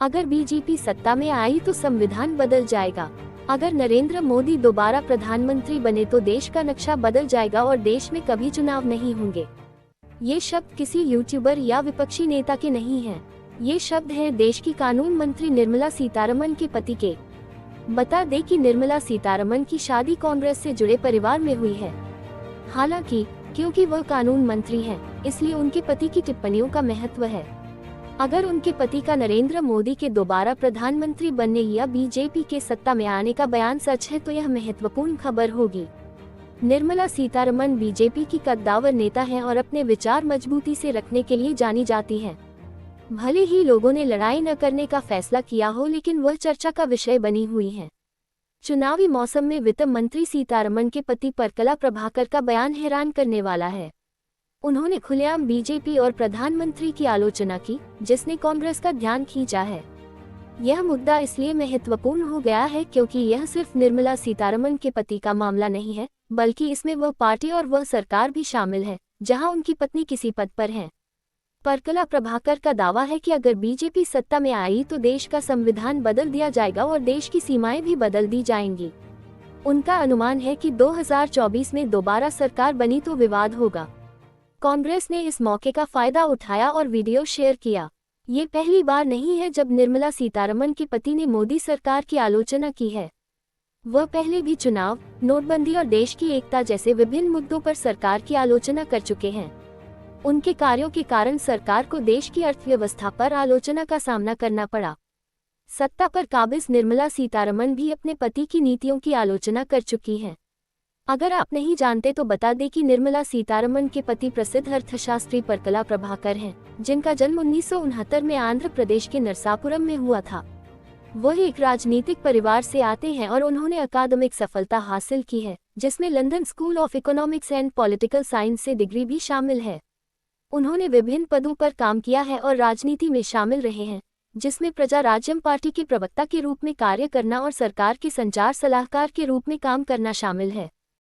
अगर बीजेपी सत्ता में आई तो संविधान बदल जाएगा। अगर नरेंद्र मोदी दोबारा प्रधानमंत्री बने तो देश का नक्शा बदल जाएगा और देश में कभी चुनाव नहीं होंगे। ये शब्द किसी यूट्यूबर या विपक्षी नेता के नहीं हैं। ये शब्द हैं देश की कानून मंत्री निर्मला सीतारमण के पति के। बता दें कि निर्मला सीतारमण की शादी कांग्रेस से जुड़े परिवार में हुई है। हालांकि क्योंकि वह कानून मंत्री हैं, इसलिए उनके पति की टिप्पणियों का महत्व है। अगर उनके पति का नरेंद्र मोदी के दोबारा प्रधानमंत्री बनने या बीजेपी के सत्ता में आने का बयान सच है तो यह महत्वपूर्ण खबर होगी। निर्मला सीतारमण बीजेपी की कद्दावर नेता हैं और अपने विचार मजबूती से रखने के लिए जानी जाती हैं। भले ही लोगों ने लड़ाई न करने का फैसला किया हो, लेकिन वह चर्चा का विषय बनी हुई हैं। चुनावी मौसम में वित्त मंत्री सीतारमण के पति परकला प्रभाकर का बयान हैरान करने वाला है। उन्होंने खुलेआम बीजेपी और प्रधानमंत्री की आलोचना की, जिसने कांग्रेस का ध्यान खींचा है। यह मुद्दा इसलिए महत्वपूर्ण हो गया है क्योंकि यह सिर्फ निर्मला सीतारमण के पति का मामला नहीं है, बल्कि इसमें वह पार्टी और वह सरकार भी शामिल है जहां उनकी पत्नी किसी पद पर हैं। परकला प्रभाकर का दावा है कि अगर बीजेपी सत्ता में आई तो देश का संविधान बदल दिया जाएगा और देश की सीमाएं भी बदल दी जाएंगी। उनका अनुमान है कि 2024 में दोबारा सरकार बनी तो विवाद होगा। कांग्रेस ने इस मौके का फायदा उठाया और वीडियो शेयर किया। ये पहली बार नहीं है जब निर्मला सीतारमण के पति ने मोदी सरकार की आलोचना की है। वह पहले भी चुनाव, नोटबंदी और देश की एकता जैसे विभिन्न मुद्दों पर सरकार की आलोचना कर चुके हैं। उनके कार्यों के कारण सरकार को देश की अर्थव्यवस्था पर आलोचना का सामना करना पड़ा। सत्ता पर काबिज निर्मला सीतारमण भी अपने पति की नीतियों की आलोचना कर चुकी हैं। अगर आप नहीं जानते तो बता दें कि निर्मला सीतारमण के पति प्रसिद्ध अर्थशास्त्री परकला प्रभाकर हैं, जिनका जन्म 1969 में आंध्र प्रदेश के नरसापुरम में हुआ था। वह एक राजनीतिक परिवार से आते हैं और उन्होंने अकादमिक सफलता हासिल की है, जिसमें London school of economics and political science से डिग्री भी शामिल है। उन्होंने विभिन्न पदों पर काम किया है और राजनीति में शामिल रहे हैं, जिसमें प्रजा राज्यम पार्टी के प्रवक्ता के रूप में कार्य करना और सरकार के संचार सलाहकार के रूप में काम करना शामिल है।